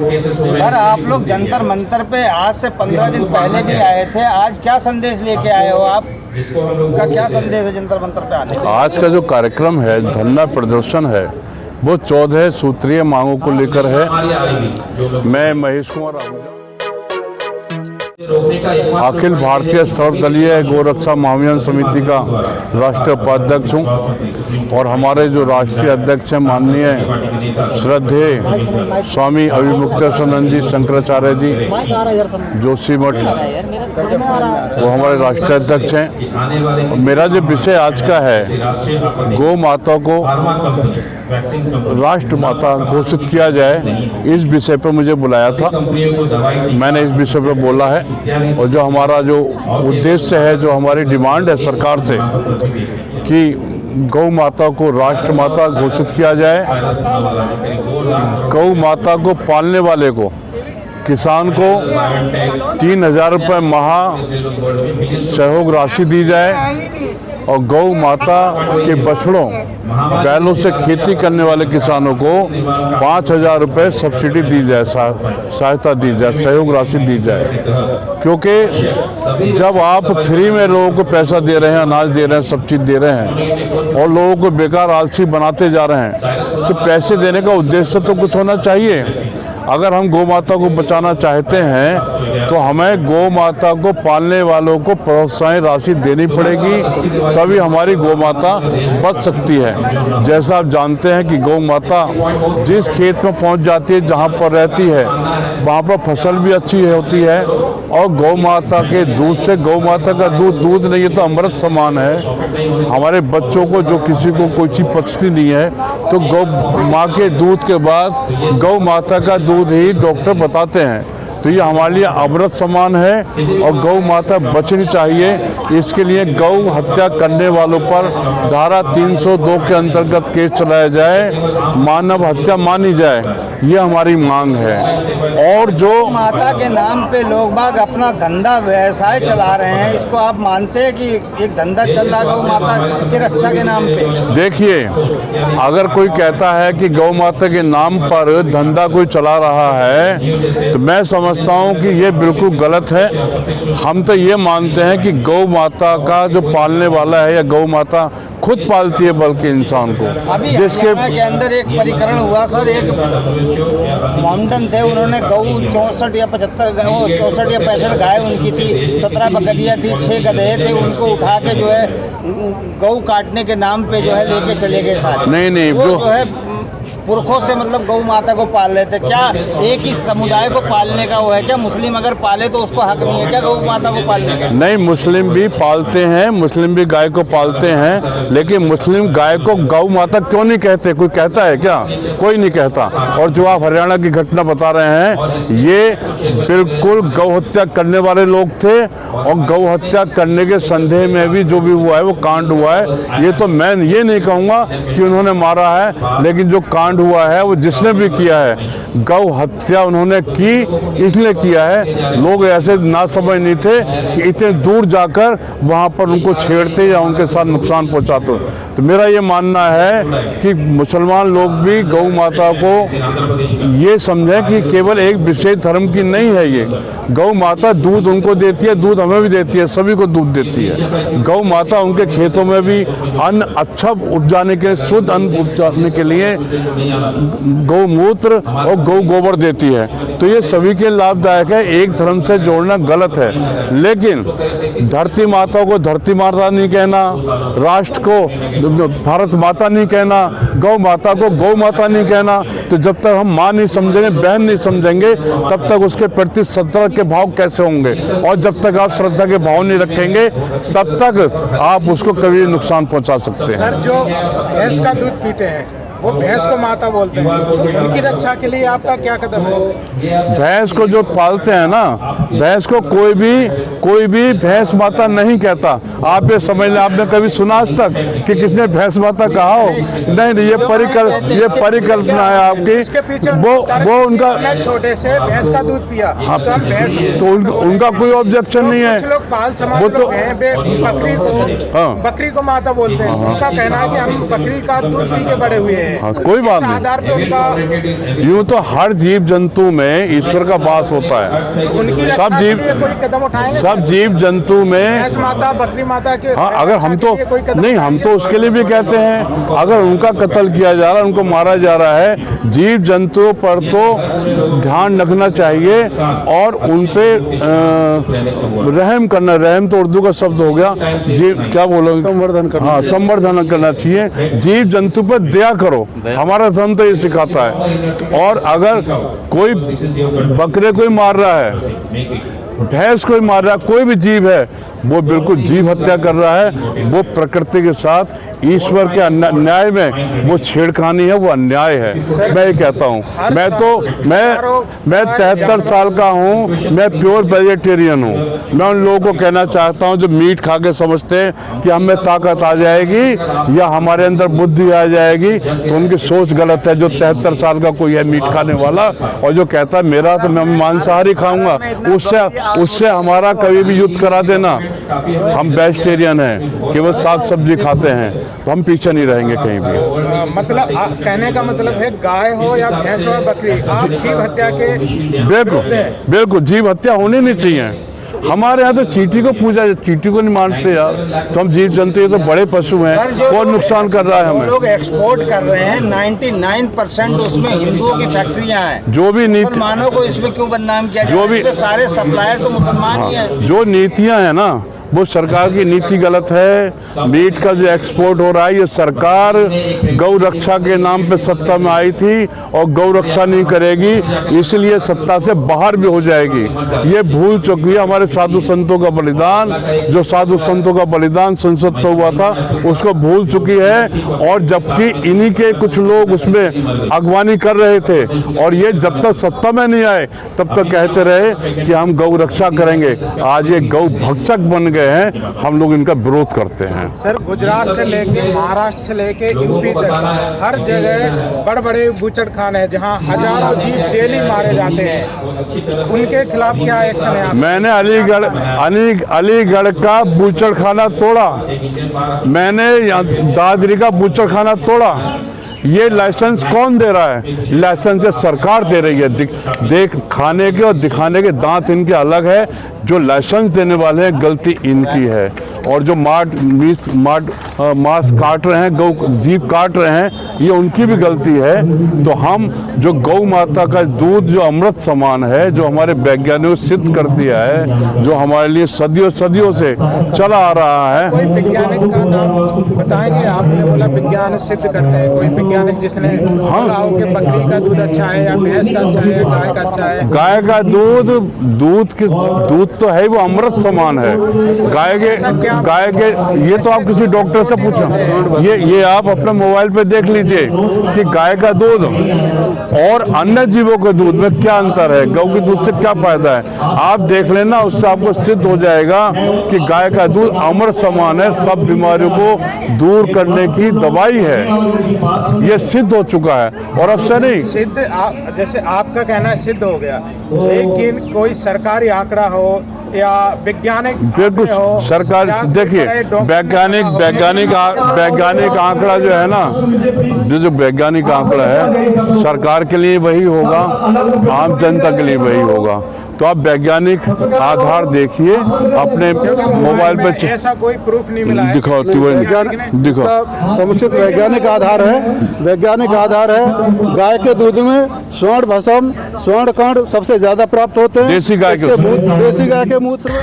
Sir आप लोग जंतर मंतर पे आज से 15 दिन पहले भी आए थे, आज क्या संदेश लेके आए हो आप? का क्या संदेश है जंतर मंतर पे आने का? आज का जो कार्यक्रम है, धरना प्रदर्शन है, वो 14 सूत्रीय मांगों को लेकर है। मैं महेश कुमार आहूजा, अखिल भारतीय सर्वदलीय गोरक्षा महाभियान समिति का राष्ट्रीय उपाध्यक्ष हूँ और हमारे जो राष्ट्रीय अध्यक्ष हैं माननीय श्रद्धेय स्वामी अभिमुक्तेश्वरानंद जी शंकराचार्य जी जोशी मठ, वो हमारे राष्ट्रीय अध्यक्ष हैं। मेरा जो विषय आज का है, गौ माता को राष्ट्र माता घोषित किया जाए, इस विषय पर मुझे बुलाया था। मैंने इस विषय पर बोला है और जो हमारा जो उद्देश्य है, जो हमारी डिमांड है सरकार से कि गौ माता को राष्ट्र माता घोषित किया जाए। गौ माता को पालने वाले को, किसान को 3000 रुपये माह सहयोग राशि दी जाए और गौ माता के बछड़ों बैलों से खेती करने वाले किसानों को 5000 रुपये सब्सिडी दी जाए, सहायता दी जाए, सहयोग राशि दी जाए। क्योंकि जब आप फ्री में लोगों को पैसा दे रहे हैं, अनाज दे रहे हैं, सब चीज़ दे रहे हैं और लोगों को बेकार आलसी बनाते जा रहे हैं, तो पैसे देने का उद्देश्य तो कुछ होना चाहिए। अगर हम गौ माता को बचाना चाहते हैं तो हमें गौ माता को पालने वालों को प्रोत्साहन राशि देनी पड़ेगी, तभी हमारी गौ माता बच सकती है। जैसा आप जानते हैं कि गौ माता जिस खेत में पहुंच जाती है, जहां पर रहती है, वहां पर फसल भी अच्छी होती है और गौ माता के दूध से, गौ माता का दूध नहीं है तो अमृत समान है। हमारे बच्चों को जो किसी को कोई चीज़ पचती नहीं है तो गौ माँ के दूध के बाद गौ माता का दूध ही डॉक्टर बताते हैं, तो ये हमारे लिए अमृत समान है और गौ माता बचनी चाहिए। इसके लिए गौ हत्या करने वालों पर धारा 302 के अंतर्गत केस चलाया जाए, मानव हत्या मानी जाए, ये हमारी मांग है। और जो माता के नाम पे लोग बाग अपना धंधा व्यवसाय चला रहे हैं, इसको आप मानते हैं कि एक धंधा चल रहा है गौ माता की रक्षा के नाम पे? देखिए, अगर कोई कहता है कि गौ माता के नाम पर धंधा कोई चला रहा है तो मैं समझता हूँ कि ये बिल्कुल गलत है। हम तो ये मानते हैं कि गौ माता का जो पालने वाला है, या गौ माता खुद पालती है बल्कि इंसान को। अभी जिसके के अंदर एक परिकरण हुआ सर, एक माउंटन थे, उन्होंने गौ 64 या 65 गाय उनकी थी, 17 बकरियां थी, 6 गधे थे, उनको उठा के जो है गौ काटने के नाम पे जो है लेके चले गए सारे। नहीं, वो जो है पुरखों से मतलब गौ माता को पाल रहे थे। क्या एक ही समुदाय को पालने का वो है क्या? मुस्लिम अगर पाले तो उसको हक नहीं है क्या गौ माता को पालने का? नहीं, मुस्लिम भी पालते हैं, मुस्लिम भी गाय को पालते हैं, लेकिन मुस्लिम गाय को गौ माता क्यों नहीं कहते? कोई कहता है क्या? कोई नहीं कहता। और जो आप हरियाणा की घटना बता रहे हैं, ये बिल्कुल गौ हत्या करने वाले लोग थे और गौ हत्या करने के संदेह में भी जो भी हुआ है वो कांड हुआ है। ये तो मैं ये नहीं कहूँगा कि उन्होंने मारा है, लेकिन जो कांड हुआ है वो जिसने भी किया है, गौ हत्या उन्होंने की, इसलिए किया है। लोग ऐसे ना समझ नहीं थे कि इतने दूर जाकर वहां पर उनको छेड़ते या उनके साथ नुकसान पहुंचाते। तो मेरा ये मानना है कि मुसलमान लोग भी गौ माता को ये समझें कि केवल एक विशेष धर्म की नहीं है ये। गौ माता दूध उनको देती है, दूध हमें भी देती है, सभी को दूध देती है। गौ माता उनके खेतों में भी अन्न अच्छा उपजाने के, शुद्ध अन्न उपजाने के लिए गौमूत्र और गौ गोबर देती है। तो ये सभी के लाभदायक है, एक धर्म से जोड़ना गलत है। लेकिन धरती माता को धरती माता नहीं कहना, राष्ट्र को भारत माता नहीं कहना, गौ माता को गौ माता नहीं कहना, तो जब तक हम माँ नहीं समझेंगे, बहन नहीं समझेंगे, तब तक उसके प्रति श्रद्धा के भाव कैसे होंगे? और जब तक आप श्रद्धा के भाव नहीं रखेंगे, तब तक आप उसको कभी नुकसान पहुंचा सकते हैं। सर, जो भैंस का दूध पीते हैं वो भैंस को माता बोलते हैं, तो उनकी रक्षा के लिए आपका क्या कदम है? भैंस को जो पालते हैं ना, भैंस को कोई भी भैंस माता नहीं कहता। आप ये समझ लें, आपने कभी सुना आज तक कि किसने भैंस माता कहा हो? नहीं, ये परिकल्पना है आपकी। वो उनका छोटे से भैंस का दूध पिया, तो उनका कोई ऑब्जेक्शन नहीं है। लोग पाल समाज तो बकरी को माता बोलते हैं। उनका कहना है कि हम बकरी का दूध पी के बड़े हुए हैं। हैं। हाँ, कोई बात इस नहीं। आधार पे उनका यूं तो हर जीव जंतु में ईश्वर का वास होता है। उनकी रक्षा सब के जीव लिए कोई कदम उठाएंगे? सब जीव जंतु में भैंस माता, बकरी माता के हाँ, अगर हम तो रक्षा के लिए कोई कदम नहीं, हम तो उसके लिए भी कहते हैं, अगर उनका कत्ल किया जा रहा है, उनको मारा जा रहा है, जीव जंतुओं पर तो ध्यान रखना चाहिए और उन पे रहम करना। रहम तो उर्दू का शब्द हो गया, जीव क्या बोलो, संवर्धन करना। हाँ, संवर्धन करना चाहिए। जीव जंतु पर दया करो, हमारा धर्म तो ये सिखाता है। और अगर कोई बकरे कोई मार रहा है, भैंस कोई मार रहा है, कोई भी जीव है, वो बिल्कुल जीव हत्या कर रहा है। वो प्रकृति के साथ ईश्वर के न्याय में वो छेड़खानी है, वो अन्याय है। मैं ये कहता हूँ, मैं 73 साल का हूँ, मैं प्योर वेजिटेरियन हूँ। मैं उन लोगों को कहना चाहता हूँ जो मीट खा के समझते हैं कि हमें ताकत आ जाएगी या हमारे अंदर बुद्धि आ जाएगी, तो उनकी सोच गलत है। जो 73 साल का कोई है मीट खाने वाला और जो कहता है मेरा तो मैं मांसाहारी खाऊंगा, उससे हमारा कभी भी युद्ध करा देना। हम वेजिटेरियन हैं, केवल साग सब्जी खाते हैं, तो हम पीछे नहीं रहेंगे कहीं भी। मतलब कहने का मतलब है, गाय हो या भैंस हो या बकरी, आप जीव हत्या के बिल्कुल जीव हत्या होनी नहीं चाहिए। हमारे यहाँ तो चींटी को पूजा, चींटी को नहीं मानते यार। तो हम जीव जंतु, ये तो बड़े पशु हैं, कौन नुकसान कर रहा है हमें? लोग एक्सपोर्ट कर रहे हैं, 99% उसमें हिंदुओं की फैक्ट्रियां हैं। जो भी नीति, मुसलमानों को इसमें क्यों बदनाम किया जाए? जो भी सारे सप्लायर तो मुसलमान ही हैं। जो नीतियां हैं ना, वो सरकार की नीति गलत है। मीट का जो एक्सपोर्ट हो रहा है, ये सरकार गौ रक्षा के नाम पे सत्ता में आई थी और गौ रक्षा नहीं करेगी, इसलिए सत्ता से बाहर भी हो जाएगी। ये भूल चुकी है हमारे साधु संतों का बलिदान, जो साधु संतों का बलिदान संसद पे हुआ था, उसको भूल चुकी है। और जबकि इन्हीं के कुछ लोग उसमें अगवानी कर रहे थे, और ये जब तक सत्ता में नहीं आए तब तक कहते रहे कि हम गौ रक्षा करेंगे। आज ये गौ भक्षक बन गए हैं, हम लोग इनका विरोध करते हैं। सर, गुजरात से लेके महाराष्ट्र से लेके यूपी तक हर जगह बड़े बड़े बूचड़खाने हैं जहां हजारों जीव डेली मारे जाते हैं। उनके खिलाफ क्या एक्शन है? मैंने अलीगढ़ का बूचड़खाना तोड़ा, मैंने दादरी का बूचड़खाना तोड़ा। ये लाइसेंस कौन दे रहा है? लाइसेंस ये सरकार दे रही है। देख खाने के और दिखाने के दांत इनके अलग है। जो लाइसेंस देने वाले हैं, गलती इनकी है। और जो मांस काट रहे हैं, गौ जीव काट रहे हैं, ये उनकी भी गलती है। तो हम जो गौ माता का दूध जो अमृत समान है, जो हमारे वैज्ञानिकों सिद्ध कर दिया है, जो हमारे लिए सदियों सदियों से चला आ रहा है। कोई वैज्ञानिक का नाम बताएंगे? आपने बोला विज्ञान सिद्ध करते हैं, कोई वैज्ञानिक जिसने बोला हो कि बकरी का दूध अच्छा है या भैंस का अच्छा है या गाय का अच्छा है? गाय का दूध तो है, वो अमृत समान है। गाय के ये तो आप किसी डॉक्टर से पूछो। ये आप अपने मोबाइल पे देख लीजिए कि गाय का दूध और अन्य जीवों के दूध में क्या अंतर है, गौ के दूध से क्या फायदा है। आप देख लेना, उससे आपको सिद्ध हो जाएगा कि गाय का दूध अमृत समान है, सब बीमारियों को दूर करने की दवाई है। ये सिद्ध हो चुका है और अब से नहीं। सिद्ध जैसे आपका कहना है सिद्ध हो गया, लेकिन कोई सरकारी आंकड़ा हो या वैज्ञानिक बिल्कुल सरकार, देखिए वैज्ञानिक आंकड़ा जो है ना, जो वैज्ञानिक आंकड़ा है, सरकार के लिए वही होगा, आम जनता के लिए वही होगा। तो आप वैज्ञानिक आधार देखिए अपने मोबाइल पे। ऐसा कोई प्रूफ नहीं मिला है। दिखाओ, इसका समुचित वैज्ञानिक आधार है। वैज्ञानिक आधार है, गाय के दूध में स्वर्ण भस्म, स्वर्ण कण सबसे ज्यादा प्राप्त होते हैं। देसी गाय के मूत्र में